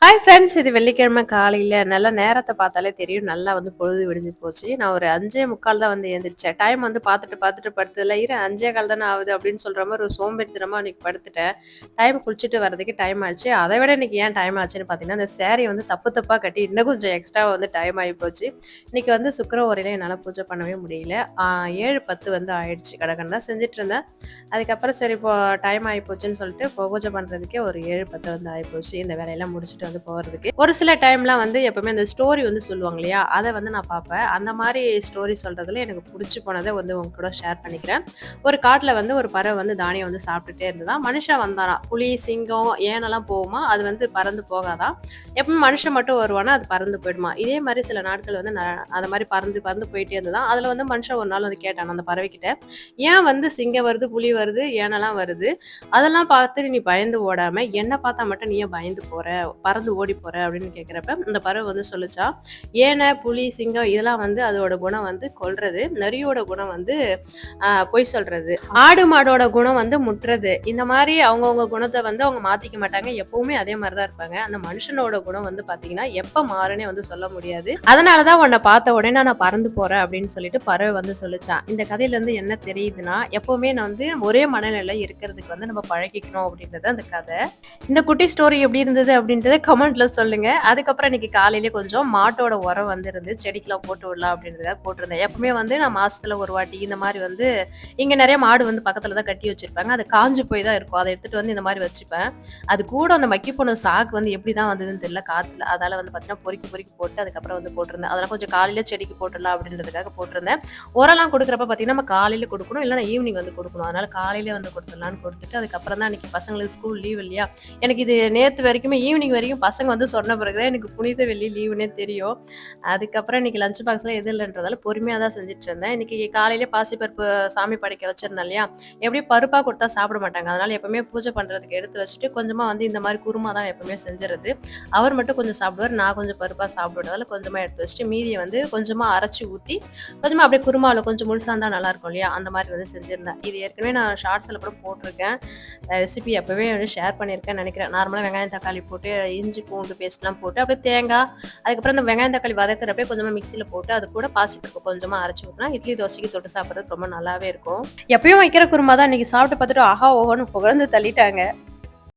Hi friends. இது வெள்ளிக்கிழமை காலையில நல்லா நேரத்த பார்த்தாலே தெரியும். நல்லா பொழுது விடிஞ்சு போச்சு. நான் ஒரு 5:45 தான் எந்திரிச்சேன். டைம் பார்த்துட்டு படுத்ததில, "இரு 5:15 தானே ஆகுது" அப்படின்னு சொல்ற மாரி ஒரு சோம்பேறித்தனமா அன்னைக்கு படுத்துட்டேன். குளிச்சுட்டு வரதுக்கு டைம் ஆச்சு. அதை விட இன்னைக்கு ஏன் டைம் ஆச்சுன்னு பார்த்தீங்கன்னா, அந்த சாரிய தப்பு தப்பா கட்டி இன்னும் கொஞ்சம் எக்ஸ்ட்ராவா டைம் ஆகி போச்சு. இன்னைக்கு சுக்கிர ஓரையில என்னால பூஜை பண்ணவே முடியல. 7:10 ஆயிடுச்சு. கடகடன்னு தான் செஞ்சுட்டு இருந்தேன். அதுக்கப்புறம் சரி இப்போ டைம் ஆகி போச்சுன்னு சொல்லிட்டு இப்போ பூஜை பண்றதுக்கே ஒரு 7:10 ஆயிப்போச்சு. இந்த வேலையெல்லாம் முடிச்சுட்டு போறதுக்கு. ஒரு சில டைம்லாம் எப்பவுமே அந்த ஸ்டோரி சொல்லுவாங்க இல்லையா? அத நான் பார்ப்பேன். அந்த மாரி ஸ்டோரி சொல்றதுல எனக்கு புடிச்சு போனத உங்க கூட ஷேர் பண்ணிக்கிறேன். ஒரு காட்டுல ஒரு பறவை தானியம் சாப்பிட்டுட்டே இருந்ததாம். மனுஷன் வந்தாராம். புலி, சிங்கம், ஏனெல்லாம் போகுமா, அது பறந்து போகாதாம். எப்பவும் மனுஷன் மட்டும் வருவானா, அது பறந்து போயிடுமா. இதே மாரி சில நாட்கள் அந்த மாரி பறந்து பறந்து போயிட்டே இருந்ததாம். அதுல மனுஷன் ஒரு நாள் கேட்டானாம் அந்த பறவைகிட்ட, "ஏன் சிங்கம் வருது, புலி வருது, யானைலாம் வருது. அதெல்லாம் பார்த்துட்டு நீ பயந்து ஓடாம, என்ன பார்த்தா மட்டும் நீ ஏன் பயந்து போற? பறந்து ஓடி போற?" அப்படின்னு கேட்கிறப்ப இந்த பறவை சொல்லுச்சா, "ஏனை, புலி, சிங்கம் இதெல்லாம் அதோட குணம் கொல்றது. நரியோட குணம் பொய் சொல்றது. ஆடு மாடோட குணம் முட்டுறது. இந்த மாதிரி அவங்கவங்க குணத்தை அவங்க மாத்திக்க மாட்டாங்க. எப்பவுமே அதே மாதிரிதான் இருப்பாங்க. அந்த மனுஷனோட குணம் பாத்தீங்கன்னா எப்ப மாறுனே சொல்ல முடியாது. அதனாலதான் உன்னை பார்த்த உடனே நான் பறந்து போறேன்" அப்படின்னு சொல்லிட்டு பறவை சொல்லுச்சான். இந்த கதையில இருந்து என்ன தெரியுதுன்னா, எப்பவுமே நான் ஒரே மனநிலை இருக்கிறதுக்கு நம்ம பழகிக்கணும் அப்படின்றது அந்த கதை. இந்த குட்டி ஸ்டோரி எப்படி இருந்தது அப்படின்றத கமெண்ட்ல சொல்லுங்க. அதுக்கப்புறம் இன்னைக்கு காலையிலே கொஞ்சம் மாட்டோட உரம் இருந்து செடிக்கெல்லாம் போட்டு விடலாம் அப்படின்றத போட்டிருந்தேன். எப்பவுமே நான் மாசத்துல ஒரு வாட்டி இந்த மாதிரி இங்க நிறைய மாடு பக்கத்துல தான் கட்டி வச்சிருப்பாங்க. அது காஞ்சு போய் தான் இருக்கும். அதை எடுத்துட்டு இந்த மாதிரி வச்சுப்பேன். அது கூட அந்த மக்கி போன சாக்கு எப்படிதான் வந்ததுன்னு தெரியல காத்துல. அதால பாத்தீங்கன்னா பொறுக்கி பொறுக்கி போட்டு அதுக்கப்புறம் போட்டிருந்தேன். அதெல்லாம் கொஞ்சம் காலையில செடிக்கு போட்டுடலாம் அப்படின்றதுக்காக போட்டிருந்தேன். உரம்லாம் கொடுக்குறப்ப பாத்தீங்கன்னா நம்ம காலையில கொடுக்கணும், இல்லைன்னா ஈவினிங் கொடுக்கணும். அதனால காலையில கொடுத்துடலான்னு கொடுத்துட்டு அதுக்கப்புறம் தான் இன்னைக்கு பசங்களுக்கு ஸ்கூல் லீவ் இல்லையா. எனக்கு இது நேத்து வரைக்குமே ஈவினிங் வரைக்கும் பசங்க சொன்ன பிறகுதான் எனக்கு புனித வெள்ளி லீவுன்னே தெரியும். அதுக்கப்புறம் இன்னைக்கு லஞ்ச் பாக்ஸ்ல எது இல்லைன்றதால பொறுமையா தான் செஞ்சுட்டு இருந்தேன். இன்னைக்கு காலையிலே பாசிப்பருப்பு சாமி படைக்க வச்சிருந்தேன் இல்லையா. எப்படி பருப்பா கொடுத்தா சாப்பிட மாட்டாங்க. அதனால எப்பவுமே பூஜை பண்றதுக்கு எடுத்து வச்சுட்டு கொஞ்சமா இந்த மாதிரி குருமா தான் எப்பவுமே செஞ்சுறது. அவர் மட்டும் கொஞ்சம் சாப்பிடுவார், நான் கொஞ்சம் பருப்பா சாப்பிடுறதால கொஞ்சமா எடுத்து வச்சுட்டு மீதியை கொஞ்சமா அரைச்சி ஊத்தி கொஞ்சமா அப்படியே குருமாவில் கொஞ்சம் முழுசா இருந்தா நல்லா இருக்கும் இல்லையா, அந்த மாதிரி செஞ்சிருந்தேன். இது ஏற்கனவே நான் ஷார்ட்ஸ்ல கூட போட்டிருக்கேன். ரெசிபி அப்பவே ஷேர் பண்ணியிருக்கேன்னு நினைக்கிறேன். நார்மலா வெங்காயம் தக்காளி போட்டு இஞ்சி பூண்டு பேஸ்ட்லாம் போட்டு அப்படியே தேங்காய், அதுக்கப்புறம் இந்த வெங்காயம் தக்காளி வதக்குறப்பே கொஞ்சமா மிக்சியில போட்டு அது கூட பாசிப்பருப்பு கொஞ்சமா அரைச்சி ஊற்றினா இட்லி தோசைக்கு தொட்டு சாப்பிட்றதுக்கு ரொம்ப நல்லாவே இருக்கும். எப்பயும் வைக்கிற குருமா தான் இன்னைக்கு சாப்பிட்டு பார்த்துட்டு ஆஹா ஓஹோன்னு புகழ்ந்து தள்ளிட்டாங்க.